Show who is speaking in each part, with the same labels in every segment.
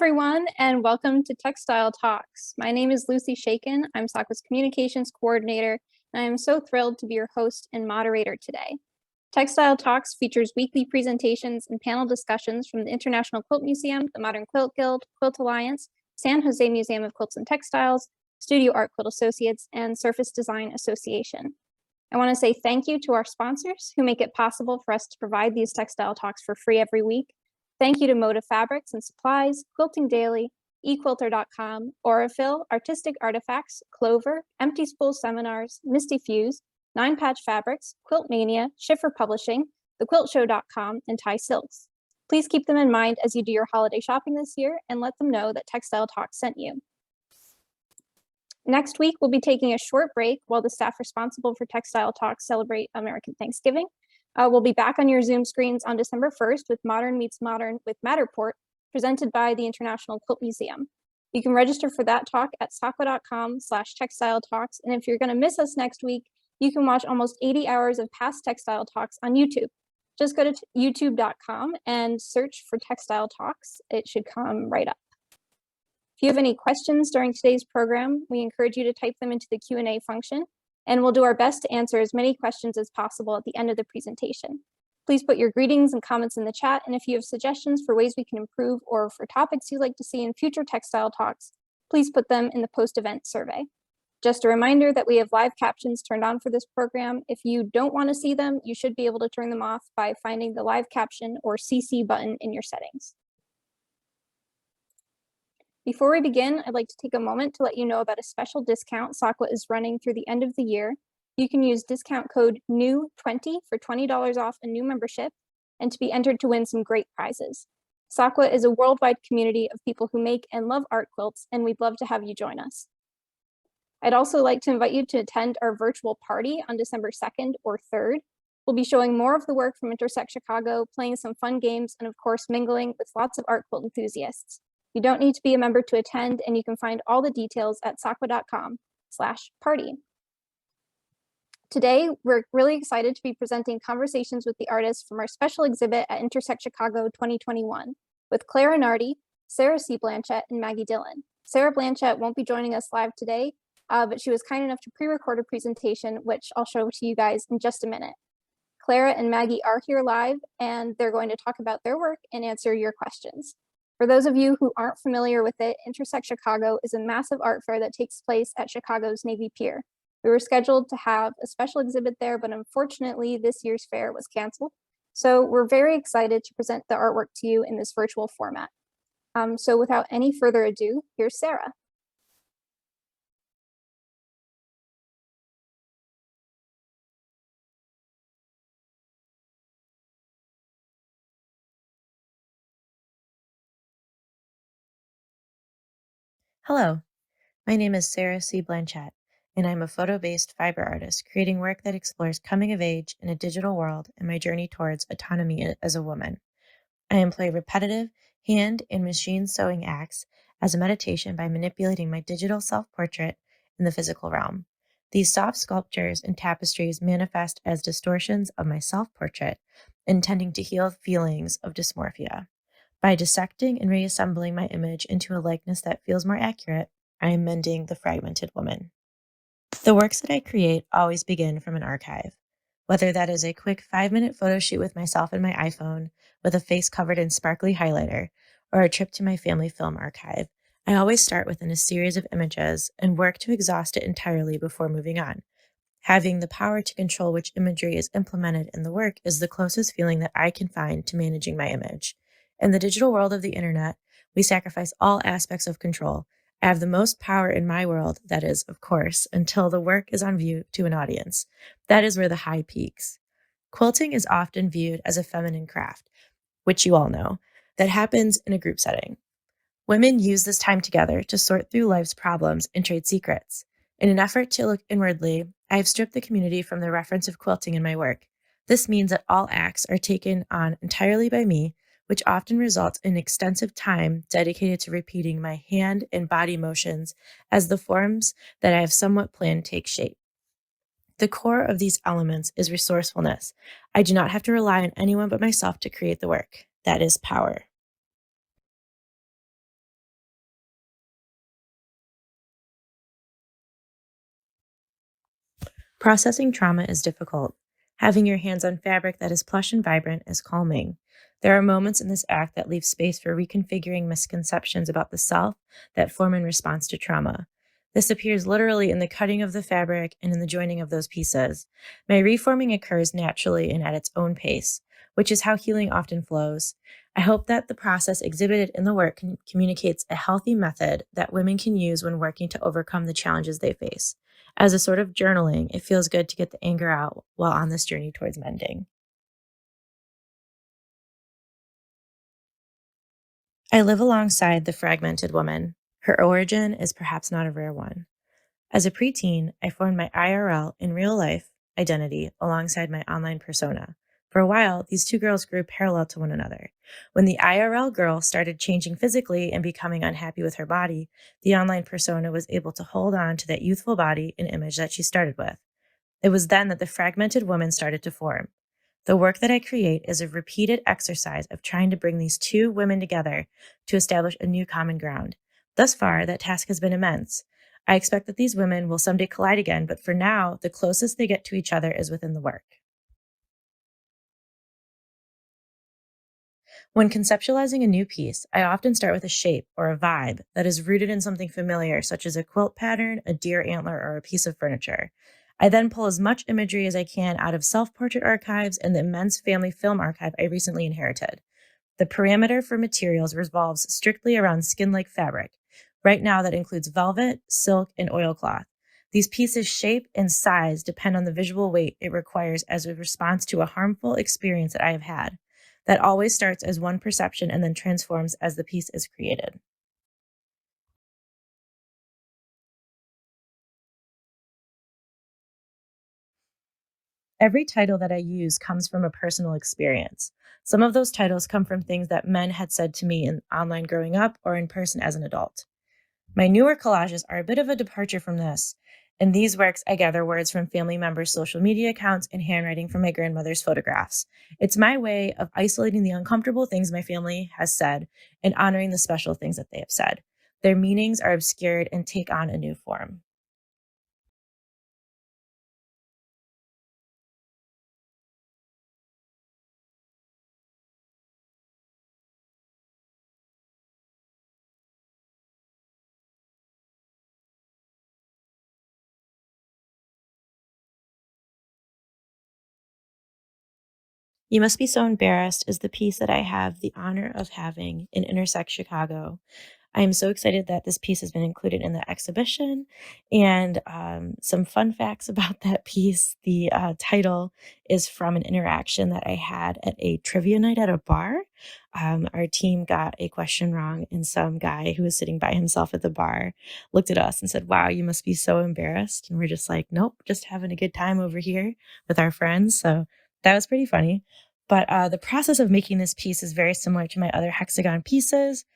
Speaker 1: Everyone, and welcome to Textile Talks. My name is Lucy Shaken. I'm SAQA's Communications Coordinator, and I am so thrilled to be your host and moderator today. Textile Talks features weekly presentations and panel discussions from the International Quilt Museum, the Modern Quilt Guild, Quilt Alliance, San Jose Museum of Quilts and Textiles, Studio Art Quilt Associates, and Surface Design Association. I want to say thank you to our sponsors who make it possible for us to provide these Textile Talks for free every week. Thank you to Motive Fabrics and Supplies, Quilting Daily, eQuilter.com, Aurifil, Artistic Artifacts, Clover, Empty Spool Seminars, Misty Fuse, Nine Patch Fabrics, Quilt Mania, Schiffer Publishing, thequiltshow.com, and Thai Silks. Please keep them in mind as you do your holiday shopping this year and let them know that Textile Talk sent you. Next week, we'll be taking a short break while the staff responsible for Textile Talk celebrate American Thanksgiving. We'll be back on your Zoom screens on December 1st with Modern Meets Modern with Matterport, presented by the International Quilt Museum. You can register for that talk at SAQA.com/textile talks. And if you're going to miss us next week, you can watch almost 80 hours of past Textile Talks on YouTube. Just go to youtube.com and search for Textile Talks. It should come right up. If you have any questions during today's program, we encourage you to type them into the Q&A function, and we'll do our best to answer as many questions as possible at the end of the presentation. Please put your greetings and comments in the chat, and if you have suggestions for ways we can improve or for topics you'd like to see in future Textile Talks, please put them in the post-event survey. Just a reminder that we have live captions turned on for this program. If you don't want to see them, you should be able to turn them off by finding the live caption or CC button in your settings. Before we begin, I'd like to take a moment to let you know about a special discount SAQA is running through the end of the year. You can use discount code NEW20 for $20 off a new membership and to be entered to win some great prizes. SAQA is a worldwide community of people who make and love art quilts, and we'd love to have you join us. I'd also like to invite you to attend our virtual party on December 2nd or 3rd. We'll be showing more of the work from Intersect Chicago, playing some fun games, and of course, mingling with lots of art quilt enthusiasts. You don't need to be a member to attend, and you can find all the details at saqa.com/party. Today, we're really excited to be presenting conversations with the artists from our special exhibit at Intersect Chicago 2021 with Clara Nartey, Sarah C. Blanchette, and Maggie Dillon. Sarah Blanchette won't be joining us live today, but she was kind enough to pre-record a presentation, which I'll show to you guys in just a minute. Clara and Maggie are here live, and they're going to talk about their work and answer your questions. For those of you who aren't familiar with it, Intersect Chicago is a massive art fair that takes place at Chicago's Navy Pier. We were scheduled to have a special exhibit there, but unfortunately this year's fair was canceled. So we're very excited to present the artwork to you in this virtual format. So without any further ado, here's Sarah.
Speaker 2: Hello, my name is Sarah C. Blanchette, and I'm a photo-based fiber artist creating work that explores coming of age in a digital world and my journey towards autonomy as a woman. I employ repetitive hand and machine sewing acts as a meditation by manipulating my digital self-portrait in the physical realm. These soft sculptures and tapestries manifest as distortions of my self-portrait, intending to heal feelings of dysmorphia. By dissecting and reassembling my image into a likeness that feels more accurate, I am mending the fragmented woman. The works that I create always begin from an archive. Whether that is a quick 5-minute photo shoot with myself and my iPhone with a face covered in sparkly highlighter, or a trip to my family film archive, I always start within a series of images and work to exhaust it entirely before moving on. Having the power to control which imagery is implemented in the work is the closest feeling that I can find to managing my image. In the digital world of the internet, we sacrifice all aspects of control. I have the most power in my world, that is, of course, until the work is on view to an audience. That is where the high peaks. Quilting is often viewed as a feminine craft, which you all know, that happens in a group setting. Women use this time together to sort through life's problems and trade secrets. In an effort to look inwardly, I have stripped the community from the reference of quilting in my work. This means that all acts are taken on entirely by me, which often results in extensive time dedicated to repeating my hand and body motions as the forms that I have somewhat planned take shape. The core of these elements is resourcefulness. I do not have to rely on anyone but myself to create the work. That is power. Processing trauma is difficult. Having your hands on fabric that is plush and vibrant is calming. There are moments in this act that leave space for reconfiguring misconceptions about the self that form in response to trauma. This appears literally in the cutting of the fabric and in the joining of those pieces. My reforming occurs naturally and at its own pace, which is how healing often flows. I hope that the process exhibited in the work communicates a healthy method that women can use when working to overcome the challenges they face. As a sort of journaling, it feels good to get the anger out while on this journey towards mending. I live alongside the fragmented woman. Her origin is perhaps not a rare one. As a preteen, I formed my IRL in real life identity alongside my online persona. For a while, these two girls grew parallel to one another. When the IRL girl started changing physically and becoming unhappy with her body, the online persona was able to hold on to that youthful body and image that she started with. It was then that the fragmented woman started to form. The work that I create is a repeated exercise of trying to bring these two women together to establish a new common ground. Thus far, that task has been immense. I expect that these women will someday collide again, but for now, the closest they get to each other is within the work. When conceptualizing a new piece, I often start with a shape or a vibe that is rooted in something familiar, such as a quilt pattern, a deer antler, or a piece of furniture. I then pull as much imagery as I can out of self-portrait archives and the immense family film archive I recently inherited. The parameter for materials revolves strictly around skin-like fabric. Right now, that includes velvet, silk, and oilcloth. These pieces' shape and size depend on the visual weight it requires as a response to a harmful experience that I have had. That always starts as one perception and then transforms as the piece is created. Every title that I use comes from a personal experience. Some of those titles come from things that men had said to me in online growing up or in person as an adult. My newer collages are a bit of a departure from this. In these works, I gather words from family members' social media accounts and handwriting from my grandmother's photographs. It's my way of isolating the uncomfortable things my family has said and honoring the special things that they have said. Their meanings are obscured and take on a new form. You Must Be So Embarrassed is the piece that I have the honor of having in Intersect Chicago. I am so excited that this piece has been included in the exhibition. And some fun facts about that piece: the title is from an interaction that I had at a trivia night at a bar. Our team got a question wrong, and some guy who was sitting by himself at the bar looked at us and said, "Wow, you must be so embarrassed." And we're just like, "Nope, just having a good time over here with our friends." So that was pretty funny. But the process of making this piece is very similar to my other hexagon pieces.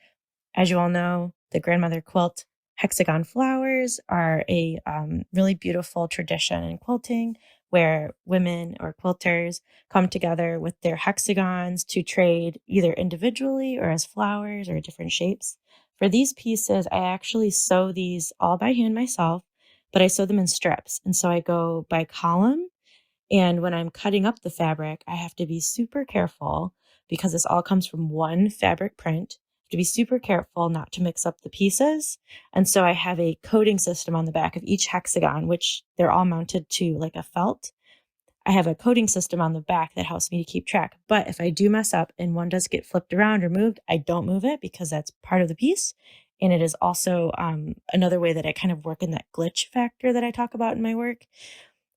Speaker 2: As you all know, the grandmother quilt hexagon flowers are a really beautiful tradition in quilting where women or quilters come together with their hexagons to trade either individually or as flowers or different shapes. For these pieces, I actually sew these all by hand myself, but I sew them in strips. And so I go by column, and when I'm cutting up the fabric, I have to be super careful because this all comes from one fabric print. I have to be super careful not to mix up the pieces. And so I have a coding system on the back of each hexagon, which they're all mounted to like a felt. I have a coding system on the back that helps me to keep track. But if I do mess up and one does get flipped around or moved, I don't move it because that's part of the piece. And it is also another way that I kind of work in that glitch factor that I talk about in my work.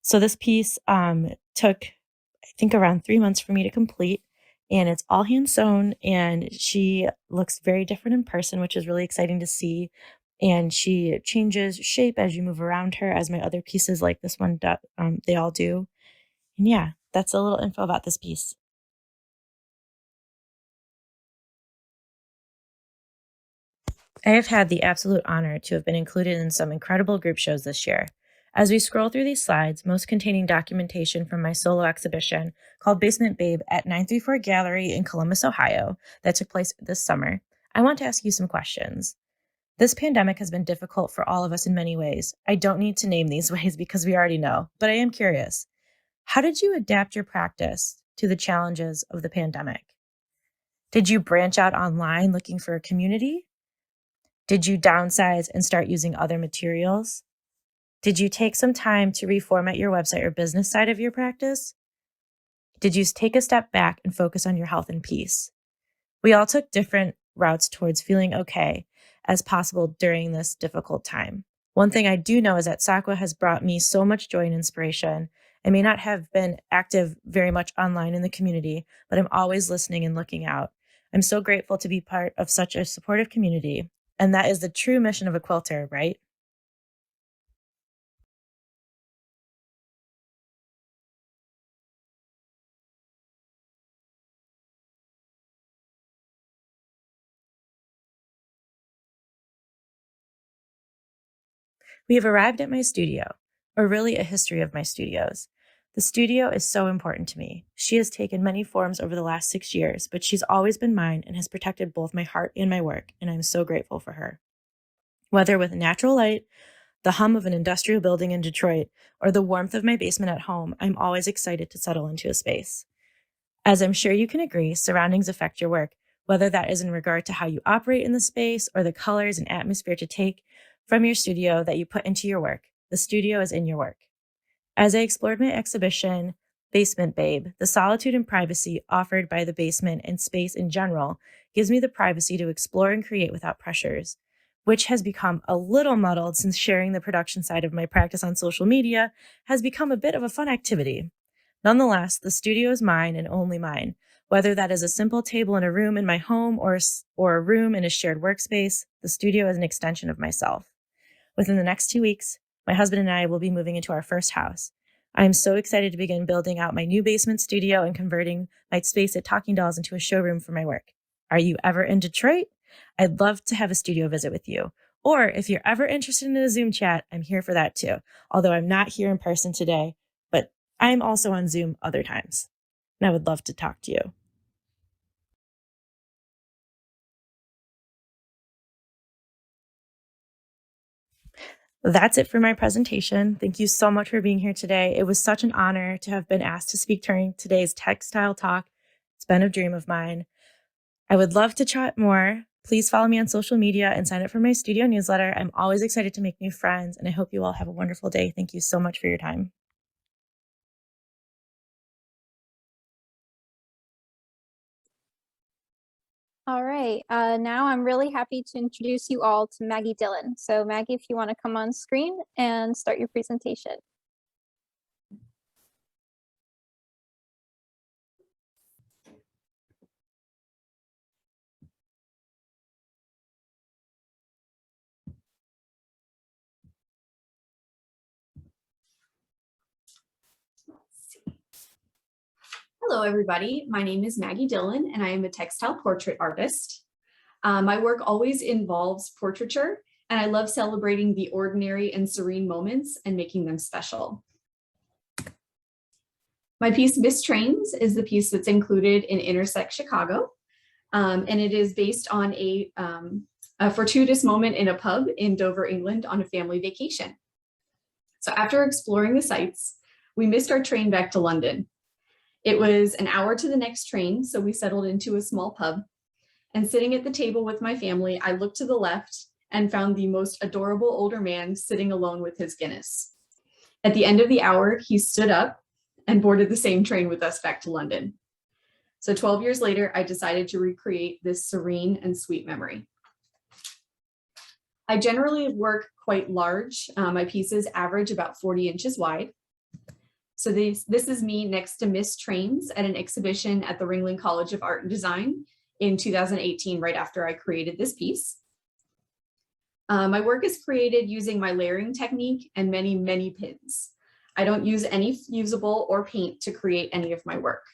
Speaker 2: So this piece took, I think, around 3 months for me to complete, and it's all hand sewn. And she looks very different in person, which is really exciting to see. And she changes shape as you move around her, as my other pieces like this one they all do. And yeah, that's a little info about this piece. I have had the absolute honor to have been included in some incredible group shows this year. As we scroll through these slides, most containing documentation from my solo exhibition called Basement Babe at 934 Gallery in Columbus, Ohio, that took place this summer, I want to ask you some questions. This pandemic has been difficult for all of us in many ways. I don't need to name these ways because we already know, but I am curious. How did you adapt your practice to the challenges of the pandemic? Did you branch out online looking for a community? Did you downsize and start using other materials? Did you take some time to reformat your website or business side of your practice? Did you take a step back and focus on your health and peace? We all took different routes towards feeling okay as possible during this difficult time. One thing I do know is that SAQA has brought me so much joy and inspiration. I may not have been active very much online in the community, but I'm always listening and looking out. I'm so grateful to be part of such a supportive community. And that is the true mission of a quilter, right? We have arrived at my studio, or really a history of my studios. The studio is so important to me. She has taken many forms over the last 6 years, but she's always been mine and has protected both my heart and my work, and I'm so grateful for her. Whether with natural light, the hum of an industrial building in Detroit, or the warmth of my basement at home, I'm always excited to settle into a space. As I'm sure you can agree, surroundings affect your work, whether that is in regard to how you operate in the space or the colors and atmosphere to take from your studio that you put into your work. The studio is in your work. As I explored my exhibition, Basement Babe, the solitude and privacy offered by the basement and space in general gives me the privacy to explore and create without pressures, which has become a little muddled since sharing the production side of my practice on social media has become a bit of a fun activity. Nonetheless, the studio is mine and only mine, whether that is a simple table in a room in my home or a room in a shared workspace. The studio is an extension of myself. Within the next 2 weeks, my husband and I will be moving into our first house. I am so excited to begin building out my new basement studio and converting my space at Talking Dolls into a showroom for my work. Are you ever in Detroit? I'd love to have a studio visit with you. Or if you're ever interested in a Zoom chat, I'm here for that too. Although I'm not here in person today, but I'm also on Zoom other times. And I would love to talk to you. That's it for my presentation. Thank you so much for being here today. It was such an honor to have been asked to speak during today's Textile Talk. It's been a dream of mine. I would love to chat more. Please follow me on social media and sign up for my studio newsletter. I'm always excited to make new friends, and I hope you all have a wonderful day. Thank you so much for your time.
Speaker 1: All right, now I'm really happy to introduce you all to Maggie Dillon. So Maggie, if you want to come on screen and start your presentation.
Speaker 3: Hello, everybody. My name is Maggie Dillon, and I am a textile portrait artist. My work always involves portraiture, and I love celebrating the ordinary and serene moments and making them special. My piece, Miss Trains, is the piece that's included in Intersect Chicago, and it is based on a fortuitous moment in a pub in Dover, England on a family vacation. So after exploring the sights, we missed our train back to London. It was an hour to the next train, so we settled into a small pub. And sitting at the table with my family, I looked to the left and found the most adorable older man sitting alone with his Guinness. At the end of the hour, he stood up and boarded the same train with us back to London. So 12 years later, I decided to recreate this serene and sweet memory. I generally work quite large. My pieces average about 40 inches wide. So this is me next to Miss Trains at an exhibition at the Ringling College of Art and Design in 2018, right after I created this piece. My work is created using my layering technique and many, many pins. I don't use any fusible or paint to create any of my work.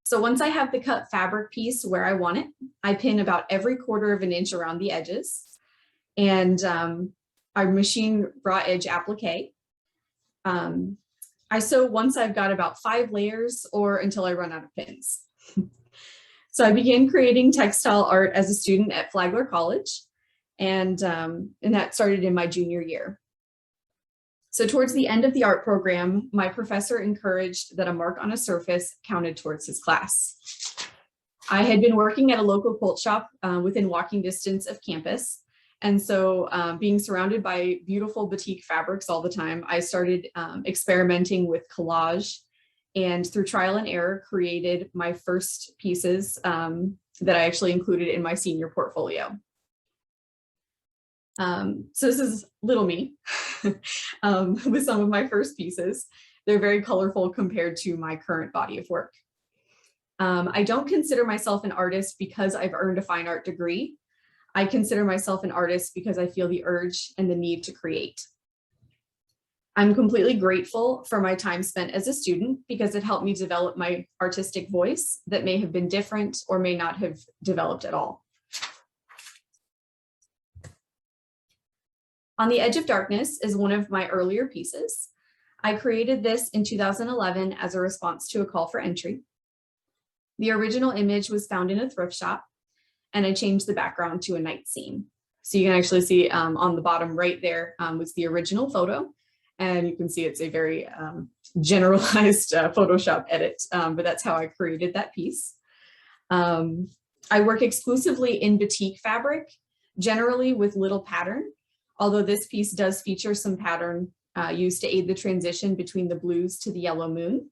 Speaker 3: So once I have the cut fabric piece where I want it, I pin about every 1/4 of an inch around the edges, and I machine raw edge applique. I sew once I've got about 5 layers or until I run out of pins. So I began creating textile art as a student at Flagler College. And that started in my junior year. So towards the end of the art program, my professor encouraged that a mark on a surface counted towards his class. I had been working at a local quilt shop within walking distance of campus. And so being surrounded by beautiful batik fabrics all the time, I started experimenting with collage, and through trial and error created my first pieces that I actually included in my senior portfolio. So this is little me with some of my first pieces. They're very colorful compared to my current body of work. I don't consider myself an artist because I've earned a fine art degree. I consider myself an artist because I feel the urge and the need to create. I'm completely grateful for my time spent as a student because it helped me develop my artistic voice that may have been different or may not have developed at all. On the Edge of Darkness is one of my earlier pieces. I created this in 2011 as a response to a call for entry. The original image was found in a thrift shop, and I changed the background to a night scene. So you can actually see on the bottom right there was the original photo, and you can see it's a very generalized Photoshop edit, but that's how I created that piece. I work exclusively in batik fabric, generally with little pattern, although this piece does feature some pattern used to aid the transition between the blues to the yellow moon.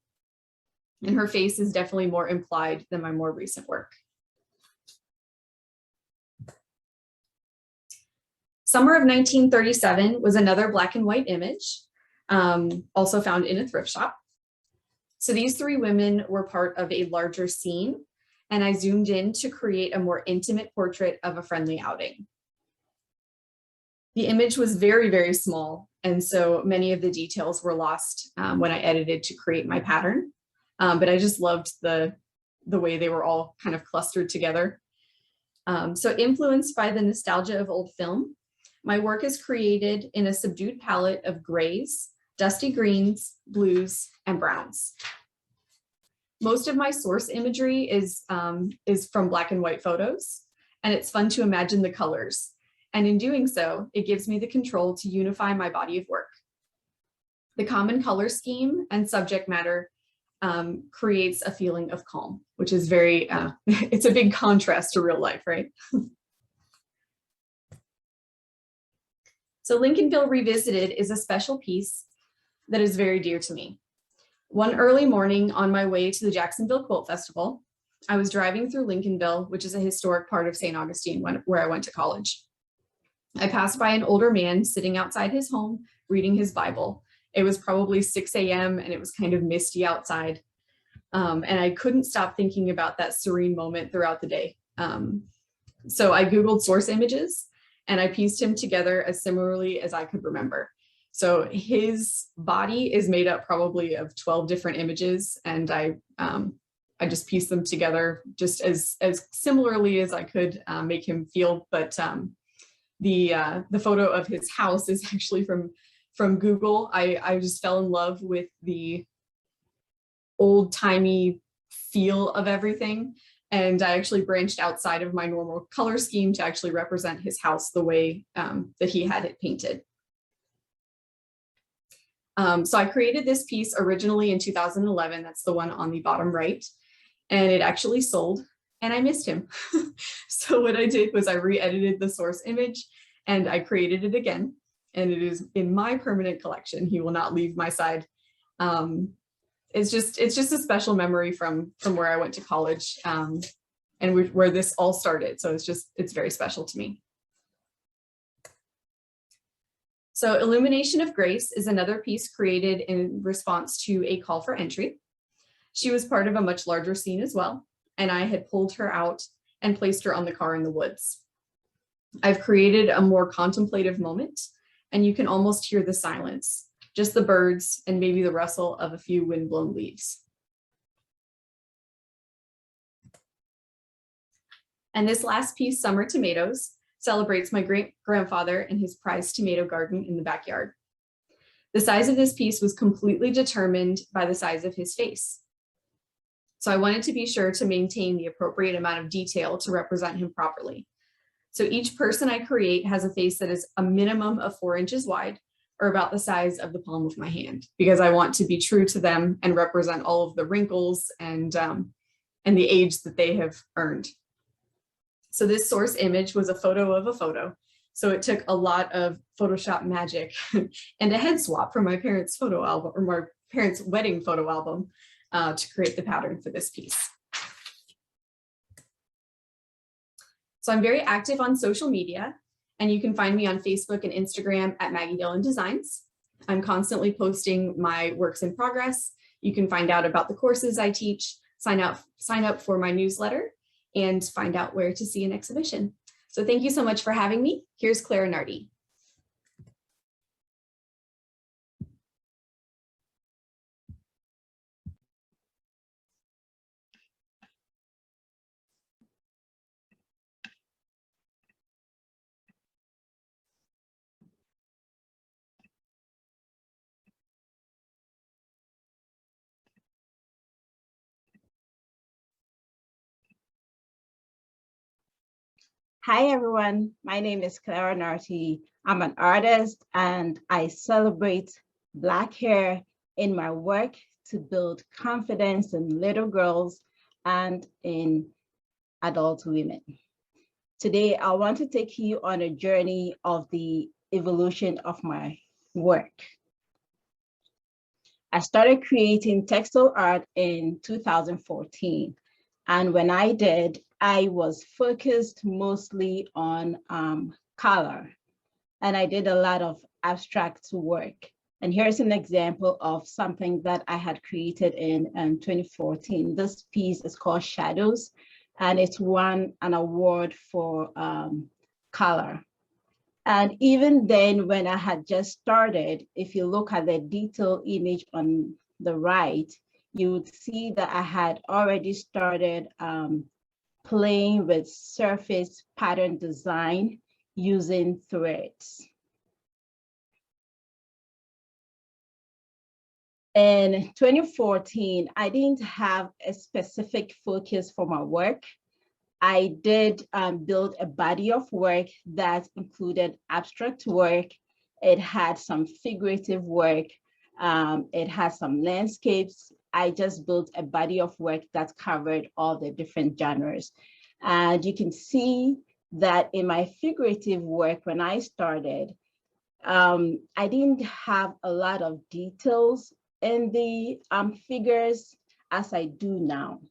Speaker 3: And her face is definitely more implied than my more recent work. Summer of 1937 was another black and white image, also found in a thrift shop. So these three women were part of a larger scene, and I zoomed in to create a more intimate portrait of a friendly outing. The image was very, very small, and so many of the details were lost when I edited to create my pattern. But I just loved the way they were all kind of clustered together. So influenced by the nostalgia of old film, my work is created in a subdued palette of grays, dusty greens, blues, and browns. Most of my source imagery is from black and white photos, and it's fun to imagine the colors. And in doing so, it gives me the control to unify my body of work. The common color scheme and subject matter creates a feeling of calm, which is very, it's a big contrast to real life, right? So Lincolnville Revisited is a special piece that is very dear to me. One early morning on my way to the Jacksonville Quilt Festival, I was driving through Lincolnville, which is a historic part of St. Augustine where I went to college. I passed by an older man sitting outside his home, reading his Bible. It was probably 6 a.m. and it was kind of misty outside. And I couldn't stop thinking about that serene moment throughout the day. So I Googled source images and I pieced him together as similarly as I could remember. So his body is made up probably of 12 different images, and I just pieced them together just as similarly as I could make him feel. But the photo of his house is actually from Google. I just fell in love with the old-timey feel of everything. And I actually branched outside of my normal color scheme to actually represent his house the way that he had it painted. So I created this piece originally in 2011. That's the one on the bottom right. And it actually sold, and I missed him. So what I did was I re-edited the source image and I created it again. And it is in my permanent collection. He will not leave my side. It's just a special memory from where I went to college and where this all started. So it's very special to me. So Illumination of Grace is another piece created in response to a call for entry. She was part of a much larger scene as well, and I had pulled her out and placed her on the car in the woods. I've created a more contemplative moment, and you can almost hear the silence, just the birds and maybe the rustle of a few windblown leaves. And this last piece, Summer Tomatoes, celebrates my great-grandfather and his prized tomato garden in the backyard. The size of this piece was completely determined by the size of his face. So I wanted to be sure to maintain the appropriate amount of detail to represent him properly. So each person I create has a face that is a minimum of 4 inches wide, or about the size of the palm of my hand, because I want to be true to them and represent all of the wrinkles and the age that they have earned. So this source image was a photo of a photo. So it took a lot of Photoshop magic and a head swap from my parents' photo album, or my parents' wedding photo album, to create the pattern for this piece. So I'm very active on social media, and you can find me on Facebook and Instagram at Maggie Dillon Designs. I'm constantly posting my works in progress. You can find out about the courses I teach, sign up for my newsletter, and find out where to see an exhibition. So thank you so much for having me. Here's Clara Nartey.
Speaker 4: Hi, everyone. My name is Clara Nartey. I'm an artist, and I celebrate Black hair in my work to build confidence in little girls and in adult women. Today, I want to take you on a journey of the evolution of my work. I started creating textile art in 2014. And when I did, I was focused mostly on color. And I did a lot of abstract work. And here's an example of something that I had created in 2014. This piece is called Shadows, and it's won an award for color. And even then, when I had just started, if you look at the detailed image on the right, you would see that I had already started playing with surface pattern design using threads. In 2014, I didn't have a specific focus for my work. I did build a body of work that included abstract work. It had some figurative work. It had some landscapes. I just built a body of work that covered all the different genres. And you can see that in my figurative work, when I started, I didn't have a lot of details in the figures as I do now.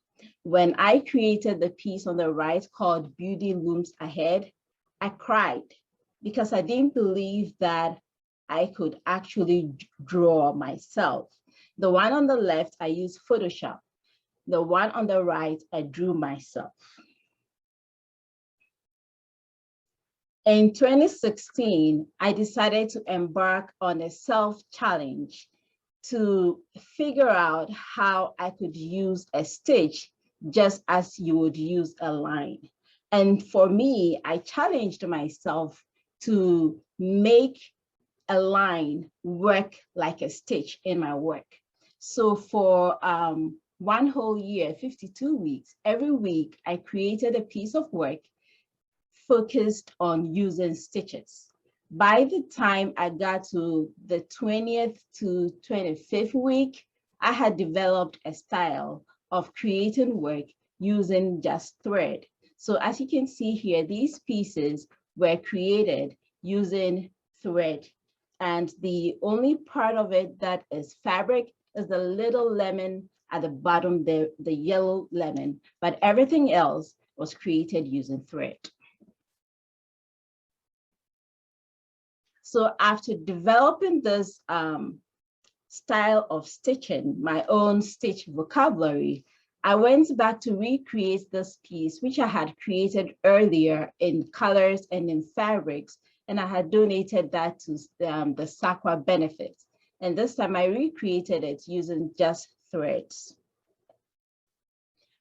Speaker 4: When I created the piece on the right called Beauty Looms Ahead, I cried because I didn't believe that I could actually draw myself. The one on the left, I used Photoshop. The one on the right, I drew myself. In 2016, I decided to embark on a self-challenge to figure out how I could use a stitch just as you would use a line. And for me, I challenged myself to make a line work like a stitch in my work. So for one whole year, 52 weeks, every week I created a piece of work focused on using stitches. By the time I got to the 20th to 25th week, I had developed a style of creating work using just thread. So as you can see here, these pieces were created using thread. And the only part of it that is fabric is the little lemon at the bottom, the yellow lemon, but everything else was created using thread. So after developing this style of stitching, my own stitch vocabulary, I went back to recreate this piece, which I had created earlier in colors and in fabrics, and I had donated that to the SAQA benefits. And this time I recreated it using just threads.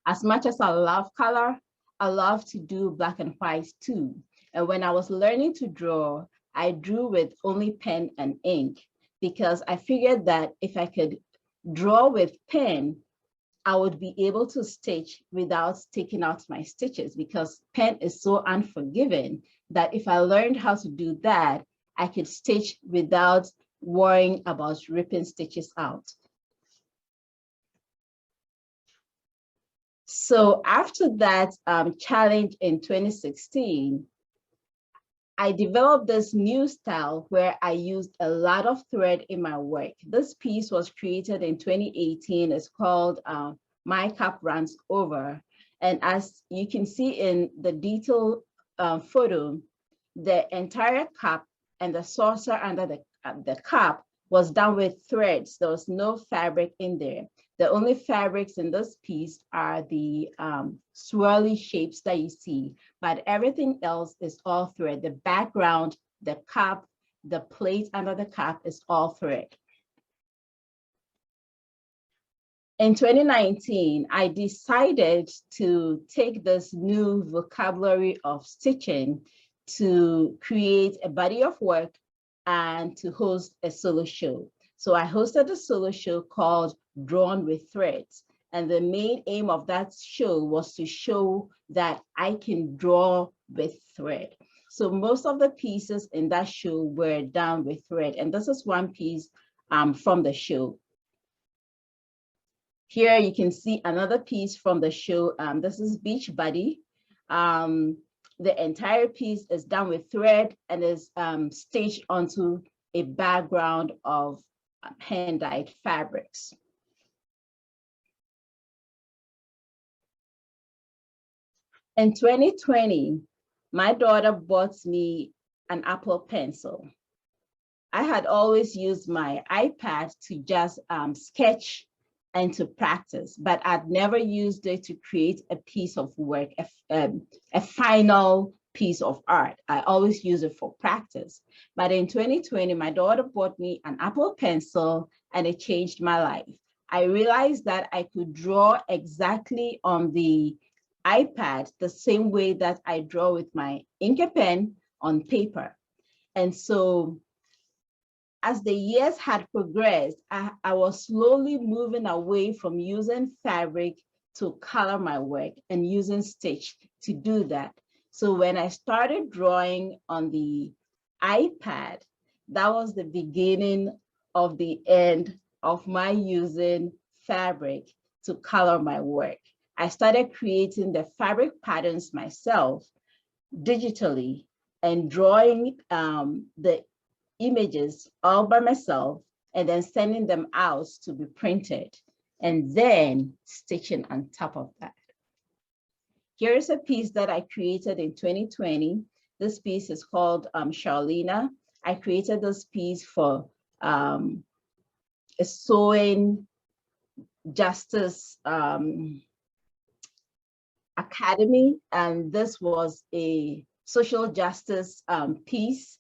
Speaker 4: As much as I love color, I love to do black and white too. And when I was learning to draw, I drew with only pen and ink because I figured that if I could draw with pen, I would be able to stitch without taking out my stitches, because pen is so unforgiving that if I learned how to do that, I could stitch without worrying about ripping stitches out. So after that challenge in 2016, I developed this new style where I used a lot of thread in my work. This piece was created in 2018. It's called My Cup Runs Over. And as you can see in the detailed photo, the entire cup and the saucer under the cup was done with threads. There was no fabric in there. The only fabrics in this piece are the swirly shapes that you see, but everything else is all thread. The background, the cup, the plate under the cup is all thread. In 2019, I decided to take this new vocabulary of stitching to create a body of work and to host a solo show. So I hosted a solo show called Drawn with Threads. And the main aim of that show was to show that I can draw with thread. So most of the pieces in that show were done with thread. And this is one piece from the show. Here you can see another piece from the show. This is Beach Buddy. The entire piece is done with thread and is stitched onto a background of hand-dyed fabrics. In 2020, my daughter bought me an Apple Pencil. I had always used my iPad to just sketch and to practice, but I'd never used it to create a piece of work, a final piece of art. I always use it for practice. But in 2020, my daughter bought me an Apple Pencil and it changed my life. I realized that I could draw exactly on the iPad the same way that I draw with my Inker pen on paper. And so as the years had progressed, I was slowly moving away from using fabric to color my work and using stitch to do that. So when I started drawing on the iPad, that was the beginning of the end of my using fabric to color my work. I started creating the fabric patterns myself digitally and drawing the images all by myself and then sending them out to be printed and then stitching on top of that. Here is a piece that I created in 2020. This piece is called Charlena. I created this piece for a sewing justice academy, and this was a social justice piece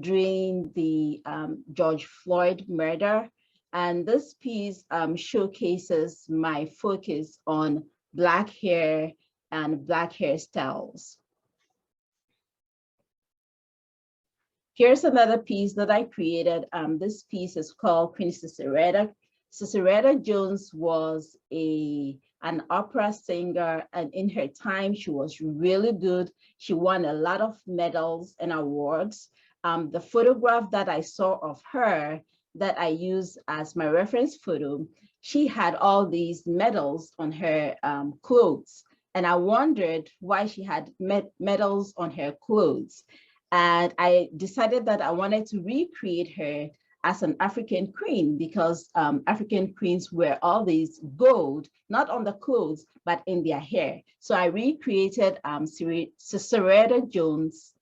Speaker 4: during the George Floyd murder. And this piece showcases my focus on Black hair and Black hairstyles. Here's another piece that I created. This piece is called Queen Ciceretta. Ciceretta Jones was an opera singer, and in her time, she was really good. She won a lot of medals and awards. The photograph that I saw of her that I used as my reference photo, she had all these medals on her clothes. And I wondered why she had medals on her clothes. And I decided that I wanted to recreate her as an African queen, because African queens wear all these gold, not on the clothes, but in their hair. So I recreated Ciceretta Jones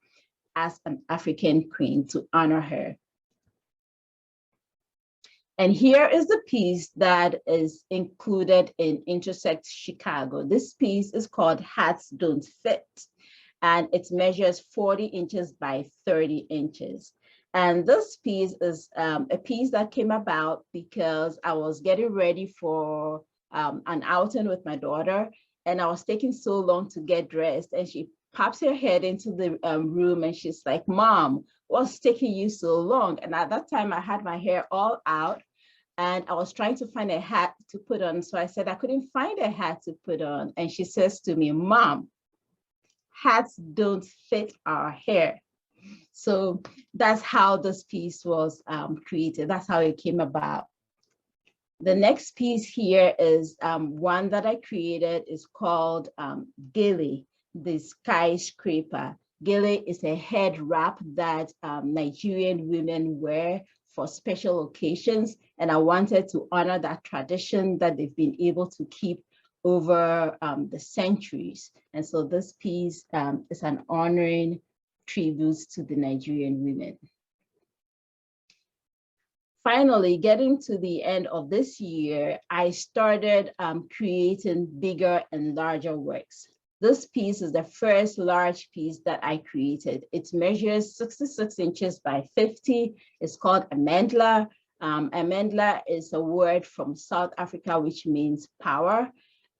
Speaker 4: as an African queen to honor her. And here is the piece that is included in Intersect Chicago. This piece is called Hats Don't Fit, and it measures 40 inches by 30 inches. And this piece is a piece that came about because I was getting ready for an outing with my daughter, and I was taking so long to get dressed, and she pops her head into the room and she's like, "Mom, what's taking you so long?" And at that time I had my hair all out. and I was trying to find a hat to put on. So I said I couldn't find a hat to put on. And she says to me, "Mom, hats don't fit our hair." So that's how this piece was created. That's how it came about. The next piece here is one that I created. Is called Gele, the skyscraper. Gele is a head wrap that Nigerian women wear for special occasions. And I wanted to honor that tradition that they've been able to keep over the centuries. And so this piece is an honoring tribute to the Nigerian women. Finally, getting to the end of this year, I started creating bigger and larger works. This piece is the first large piece that I created. It measures 66 inches by 50. It's called a mandla. A mandla is a word from South Africa, which means power.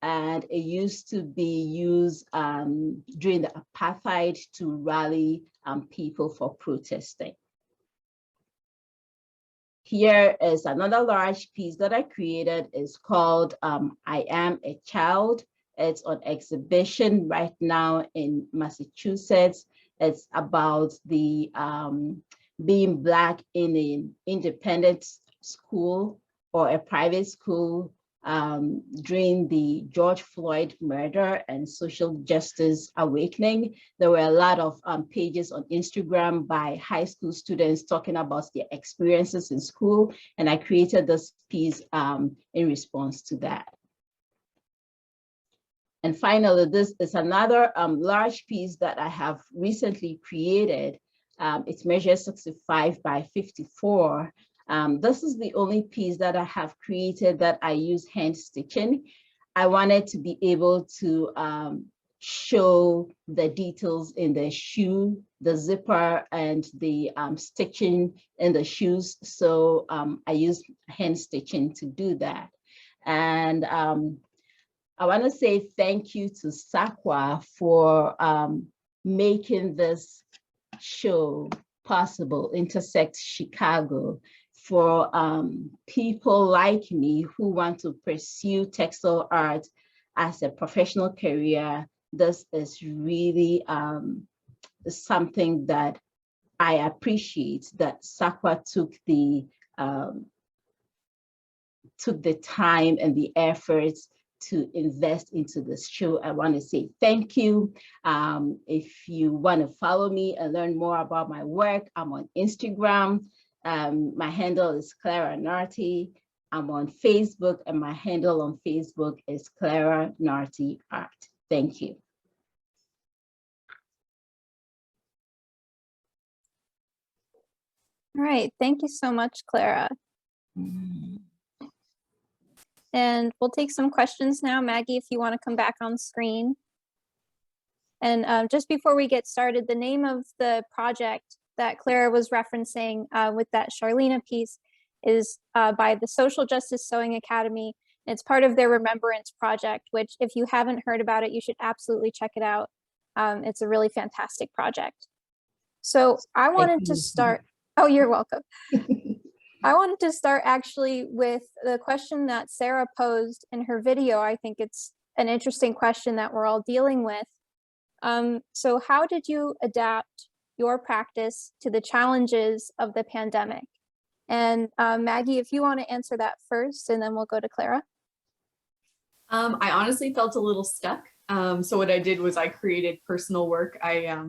Speaker 4: And it used to be used during the apartheid to rally people for protesting. Here is another large piece that I created. It's called I Am a Child. It's on exhibition right now in Massachusetts. It's about the being Black in an independent school or a private school during the George Floyd murder and social justice awakening. There were a lot of pages on Instagram by high school students talking about their experiences in school, and I created this piece in response to that. And finally, this is another large piece that I have recently created. It measures 65 by 54. This is the only piece that I have created that I use hand stitching. I wanted to be able to show the details in the shoe, the zipper, and the stitching in the shoes. So I used hand stitching to do that. And I want to say thank you to SAQA for making this show possible, Intersect Chicago, for people like me who want to pursue textile art as a professional career. This is really something that I appreciate, that SAQA took the time and the efforts to invest into this show. I want to say thank you. If you want to follow me and learn more about my work, I'm on Instagram. My handle is Clara Nartey. I'm on Facebook, and my handle on Facebook is Clara Nartey Art. Thank you.
Speaker 1: All right, thank you so much, Clara. And we'll take some questions now. Maggie, if you want to come back on screen. And just before we get started, the name of the project that Clara was referencing with that Charlena piece is by the Social Justice Sewing Academy. It's part of their Remembrance Project, which if you haven't heard about it, you should absolutely check it out. It's a really fantastic project. So I wanted to start, oh, you're welcome. I wanted to start actually with the question that Sarah posed in her video. I think it's an interesting question that we're all dealing with. So how did you adapt your practice to the challenges of the pandemic? And Maggie, if you want to answer that first, and then we'll go to Clara.
Speaker 3: I honestly felt a little stuck. So what I did was I created personal work. I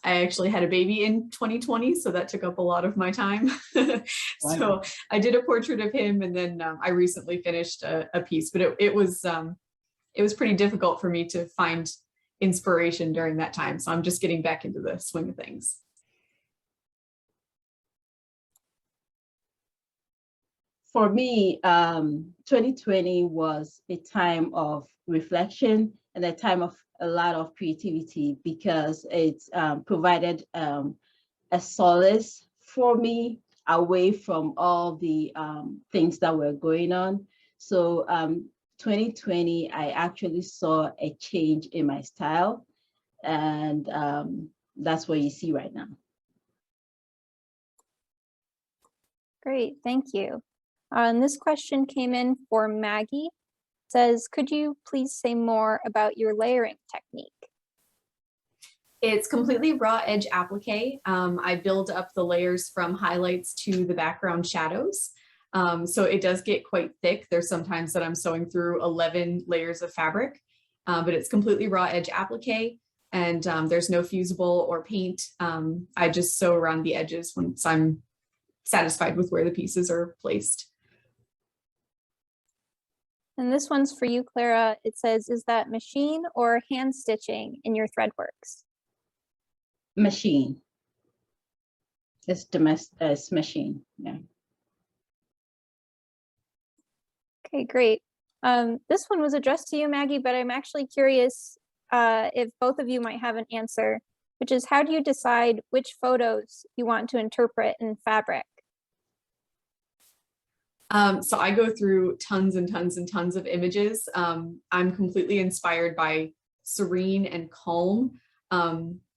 Speaker 3: actually had a baby in 2020, so that took up a lot of my time. So I did a portrait of him, and then I recently finished a piece, but it was pretty difficult for me to find inspiration during that time. So I'm just getting back into the swing of things.
Speaker 4: For me, 2020 was a time of reflection and a time of a lot of creativity, because it provided a solace for me away from all the things that were going on. So 2020, I actually saw a change in my style, and that's what you see right now.
Speaker 1: Great, thank you. And this question came in for Maggie. It says, could you please say more about your layering technique?
Speaker 3: It's completely raw edge applique. I build up the layers from highlights to the background shadows. So it does get quite thick. There's sometimes that I'm sewing through 11 layers of fabric, but it's completely raw edge applique, and there's no fusible or paint. I just sew around the edges once I'm satisfied with where the pieces are placed.
Speaker 1: And this one's for you, Clara. It says, is that machine or hand stitching in your thread works?
Speaker 4: Machine. It's domestic machine. Yeah.
Speaker 1: Okay, great. This one was addressed to you, Maggie, but I'm actually curious if both of you might have an answer, which is, how do you decide which photos you want to interpret in fabric?
Speaker 3: So I go through tons and tons and tons of images. I'm completely inspired by serene and calm.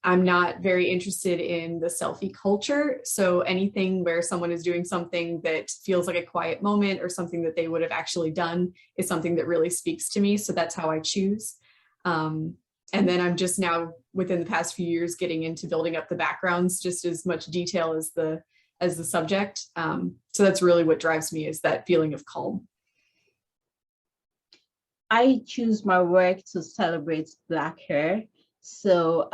Speaker 3: I'm not very interested in the selfie culture. So anything where someone is doing something that feels like a quiet moment or something that they would have actually done is something that really speaks to me. So that's how I choose. And then I'm just now, within the past few years, getting into building up the backgrounds, just as much detail as the subject. So that's really what drives me, is that feeling of calm.
Speaker 4: I choose my work to celebrate Black hair. So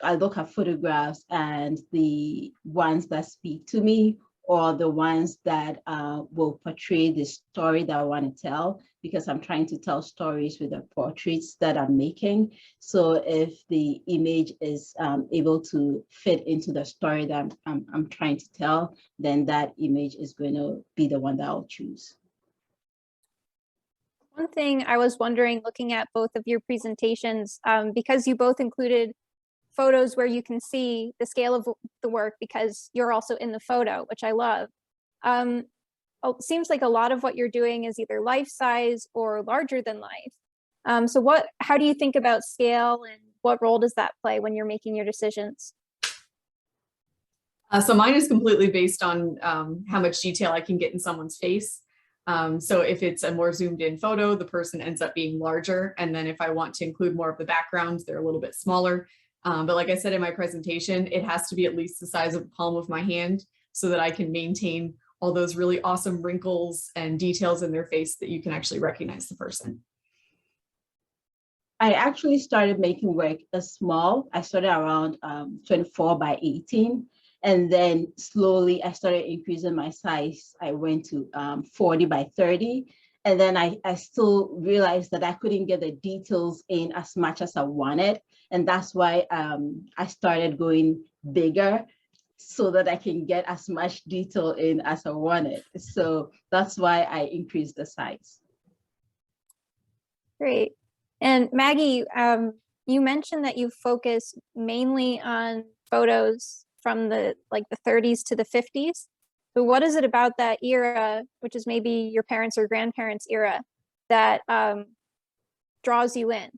Speaker 4: I look at photographs, and the ones that speak to me, or the ones that will portray the story that I want to tell, because I'm trying to tell stories with the portraits that I'm making. So if the image is able to fit into the story that I'm trying to tell, then that image is going to be the one that I'll choose.
Speaker 1: One thing I was wondering, looking at both of your presentations, because you both included photos where you can see the scale of the work because you're also in the photo, which I love. It seems like a lot of what you're doing is either life size or larger than life. So how do you think about scale, and what role does that play when you're making your decisions?
Speaker 3: So mine is completely based on how much detail I can get in someone's face. So if it's a more zoomed in photo, the person ends up being larger. And then if I want to include more of the backgrounds, they're a little bit smaller. But like I said in my presentation, it has to be at least the size of the palm of my hand so that I can maintain all those really awesome wrinkles and details in their face that you can actually recognize the person.
Speaker 4: I actually started making work small. I started around 24 by 18. And then slowly I started increasing my size. I went to 40 by 30. And then I still realized that I couldn't get the details in as much as I wanted. And that's why I started going bigger, so that I can get as much detail in as I wanted. So that's why I increased the size.
Speaker 1: Great. And Maggie, you mentioned that you focus mainly on photos from the 30s to the 50s. So what is it about that era, which is maybe your parents' or grandparents' era, that draws you in?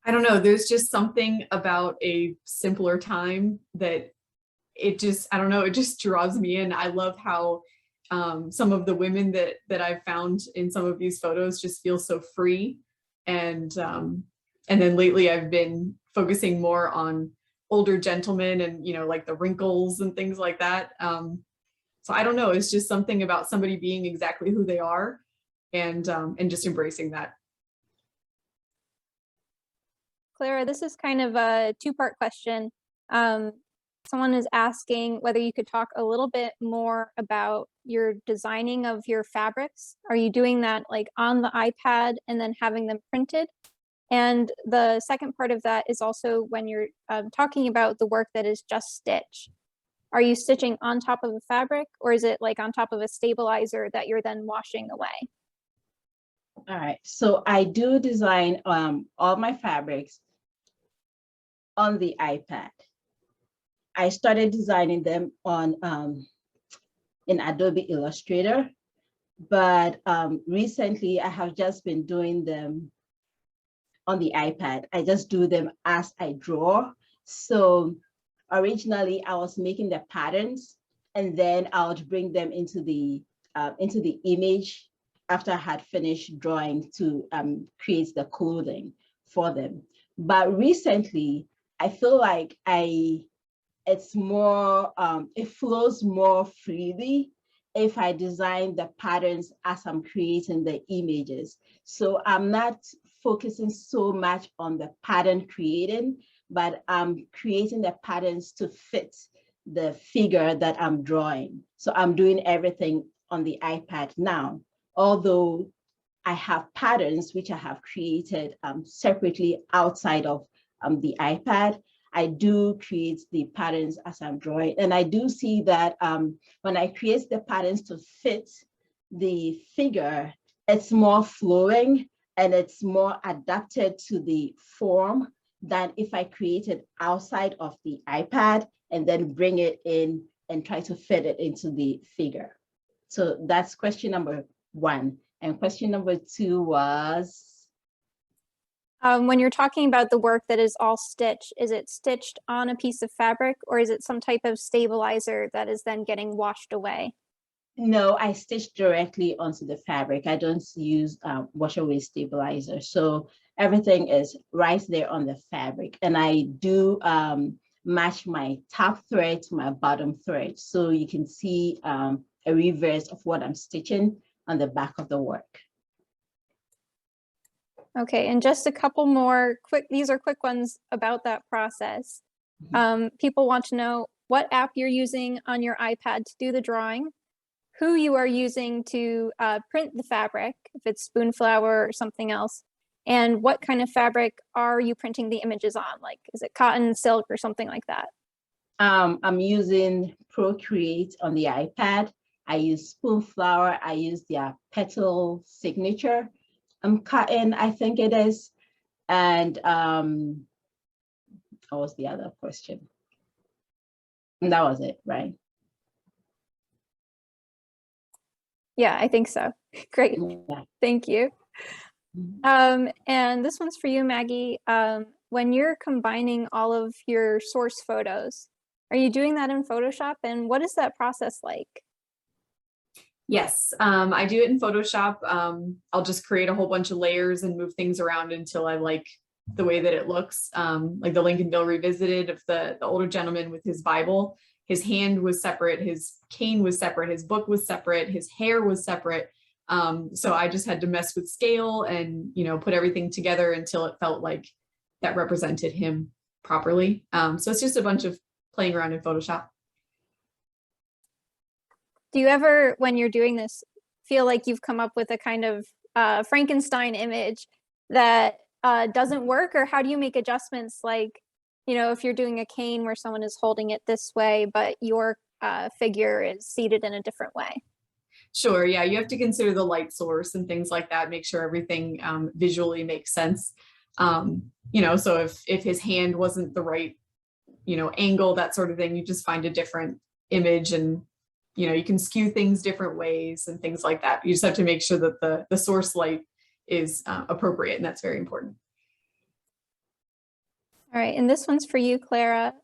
Speaker 3: I don't know, there's just something about a simpler time that it just, I don't know, it just draws me in. I love how some of the women that I've found in some of these photos just feel so free. And then lately I've been focusing more on older gentlemen and, like the wrinkles and things like that. So I don't know, it's just something about somebody being exactly who they are, and just embracing that.
Speaker 1: Clara, this is kind of a two-part question. Someone is asking whether you could talk a little bit more about your designing of your fabrics. Are you doing that on the iPad and then having them printed? And the second part of that is also when you're talking about the work that is just stitch. Are you stitching on top of a fabric, or is it on top of a stabilizer that you're then washing away?
Speaker 4: All right, so I do design all my fabrics on the iPad. I started designing them on in Adobe Illustrator, but recently I have just been doing them on the iPad. I just do them as I draw. So originally I was making the patterns, and then I would bring them into the image after I had finished drawing to create the clothing for them. But recently, I feel like it's more, it flows more freely if I design the patterns as I'm creating the images. So I'm not focusing so much on the pattern creating, but I'm creating the patterns to fit the figure that I'm drawing. So I'm doing everything on the iPad now, although I have patterns which I have created separately outside of the iPad. I do create the patterns as I'm drawing. And I do see that when I create the patterns to fit the figure, it's more flowing and it's more adapted to the form than if I create it outside of the iPad and then bring it in and try to fit it into the figure. So that's question number 1. And question number 2 was?
Speaker 1: When you're talking about the work that is all stitched, is it stitched on a piece of fabric or is it some type of stabilizer that is then getting washed away?
Speaker 4: No, I stitch directly onto the fabric. I don't use wash away stabilizer. So everything is right there on the fabric. And I do match my top thread to my bottom thread. So you can see a reverse of what I'm stitching on the back of the work.
Speaker 1: Okay, and just a couple more these are quick ones about that process. People want to know what app you're using on your iPad to do the drawing, who you are using to print the fabric, if it's Spoonflower or something else, and what kind of fabric are you printing the images on? Like, is it cotton, silk, or something like that?
Speaker 4: I'm using Procreate on the iPad. I use Spoonflower. I use their Petal Signature. Cotton, I think it is. And what was the other question? And that was it, right?
Speaker 1: Yeah, I think so. Great.
Speaker 4: Yeah.
Speaker 1: Thank you. And this one's for you, Maggie. When you're combining all of your source photos, are you doing that in Photoshop? And what is that process like?
Speaker 3: Yes, I do it in Photoshop. I'll just create a whole bunch of layers and move things around until I like the way that it looks. Like the Lincolnville Revisited of the older gentleman with his Bible. His hand was separate, his cane was separate, his book was separate, his hair was separate. So I just had to mess with scale and, you know, put everything together until it felt like that represented him properly. So it's just a bunch of playing around in Photoshop.
Speaker 1: Do you ever, when you're doing this, feel like you've come up with a kind of Frankenstein image that doesn't work? Or how do you make adjustments? Like, you know, if you're doing a cane where someone is holding it this way, but your figure is seated in a different way.
Speaker 3: Sure, yeah, you have to consider the light source and things like that, make sure everything visually makes sense. You know, so if his hand wasn't the right, you know, angle, that sort of thing, you just find a different image, and you know, you can skew things different ways and things like that. You just have to make sure that the source light is appropriate, and that's very important.
Speaker 1: All right, and this one's for you, Clara.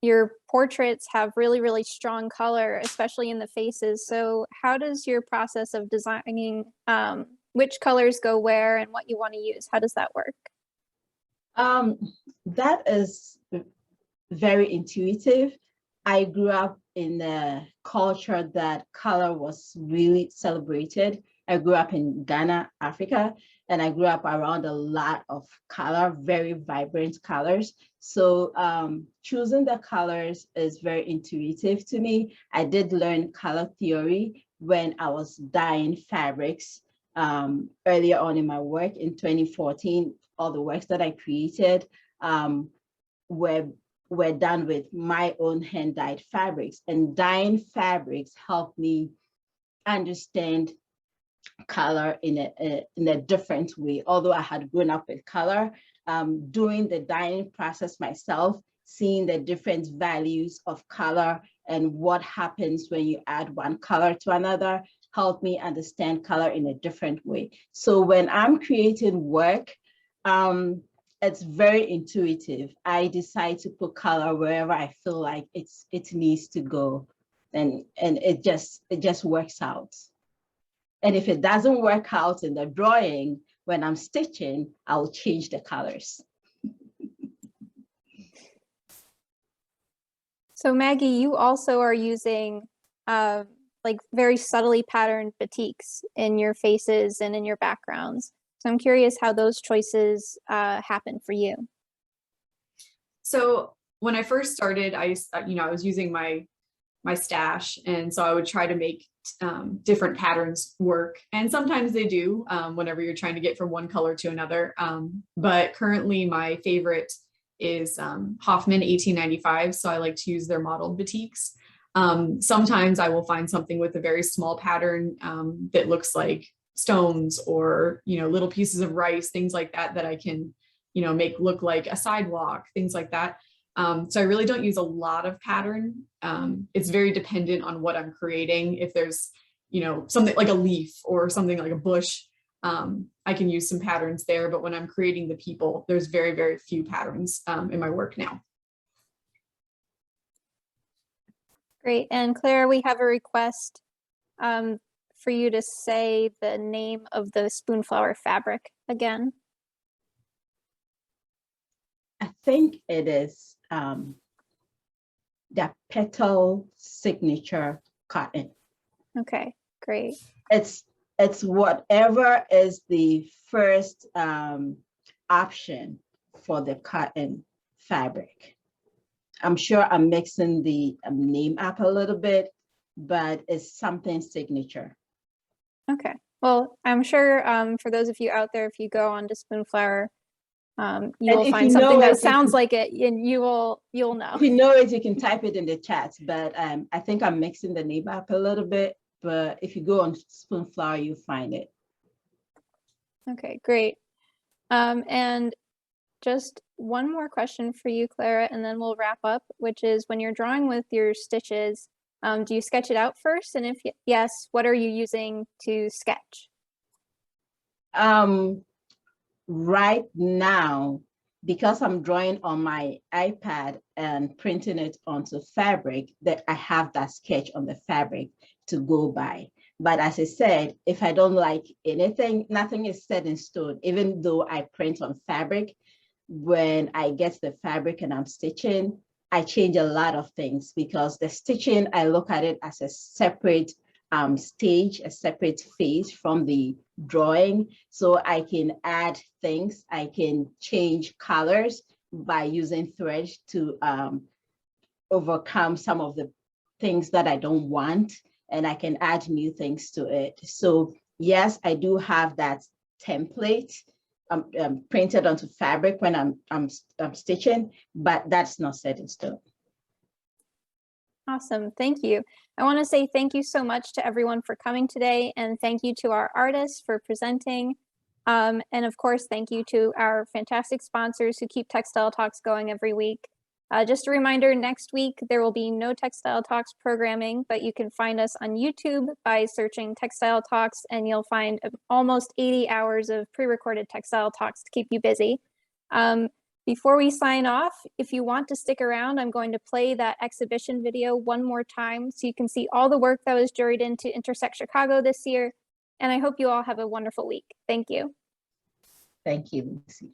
Speaker 1: Your portraits have really, really strong color, especially in the faces. So how does your process of designing which colors go where and what you want to use, how does that work?
Speaker 4: That is very intuitive. I grew up in a culture that color was really celebrated. I grew up in Ghana, Africa, and I grew up around a lot of color, very vibrant colors. So choosing the colors is very intuitive to me. I did learn color theory when I was dyeing fabrics earlier on in my work in 2014. All the works that I created were done with my own hand-dyed fabrics, and dyeing fabrics helped me understand color in a different way. Although I had grown up with color, doing the dyeing process myself, seeing the different values of color and what happens when you add one color to another helped me understand color in a different way. So when I'm creating work, it's very intuitive. I decide to put color wherever I feel like it needs to go, and it just works out. And if it doesn't work out in the drawing, when I'm stitching, I'll change the colors.
Speaker 1: So Maggie, you also are using like very subtly patterned batiks in your faces and in your backgrounds. So I'm curious how those choices happen for you.
Speaker 3: So when I first started, I was using my stash, and so I would try to make different patterns work, and sometimes they do whenever you're trying to get from one color to another. But currently my favorite is Hoffman 1895, so I like to use their modeled batiks. Sometimes I will find something with a very small pattern that looks like stones or little pieces of rice, things like that, that I can make look like a sidewalk, things like that. So I really don't use a lot of pattern. It's very dependent on what I'm creating. If there's something like a leaf or something like a bush, I can use some patterns there, but when I'm creating the people, there's very, very few patterns in my work now.
Speaker 1: Great. And Clara, we have a request for you to say the name of the spoonflower fabric again.
Speaker 4: I think it is the Petal Signature Cotton.
Speaker 1: Okay, great.
Speaker 4: It's whatever is the first option for the cotton fabric. I'm sure I'm mixing the name up a little bit, but it's something signature.
Speaker 1: Okay. Well, I'm sure for those of you out there, if you go on to Spoonflower, you will find something that sounds like it, and you'll know.
Speaker 4: If you know it, you can type it in the chat. But I think I'm mixing the name up a little bit. But if you go on Spoonflower, you'll find it.
Speaker 1: Okay, great. And just one more question for you, Clara, and then we'll wrap up, which is when you're drawing with your stitches, do you sketch it out first? And if yes, what are you using to sketch?
Speaker 4: Right now, because I'm drawing on my iPad and printing it onto fabric, that I have that sketch on the fabric to go by. But as I said, if I don't like anything, nothing is set in stone. Even though I print on fabric, when I get the fabric and I'm stitching, I change a lot of things, because the stitching, I look at it as a separate stage, a separate phase from the drawing. So I can add things, I can change colors by using thread to overcome some of the things that I don't want, and I can add new things to it. So yes, I do have that template printed onto fabric when I'm stitching, but that's not set in stone.
Speaker 1: Awesome, thank you. I want to say thank you so much to everyone for coming today, and thank you to our artists for presenting. And of course, thank you to our fantastic sponsors who keep Textile Talks going every week. Just a reminder, next week there will be no Textile Talks programming, but you can find us on YouTube by searching Textile Talks, and you'll find almost 80 hours of pre-recorded Textile Talks to keep you busy. Before we sign off, if you want to stick around, I'm going to play that exhibition video one more time so you can see all the work that was juried into Intersect Chicago this year. And I hope you all have a wonderful week. Thank you.
Speaker 4: Thank you, Lucy.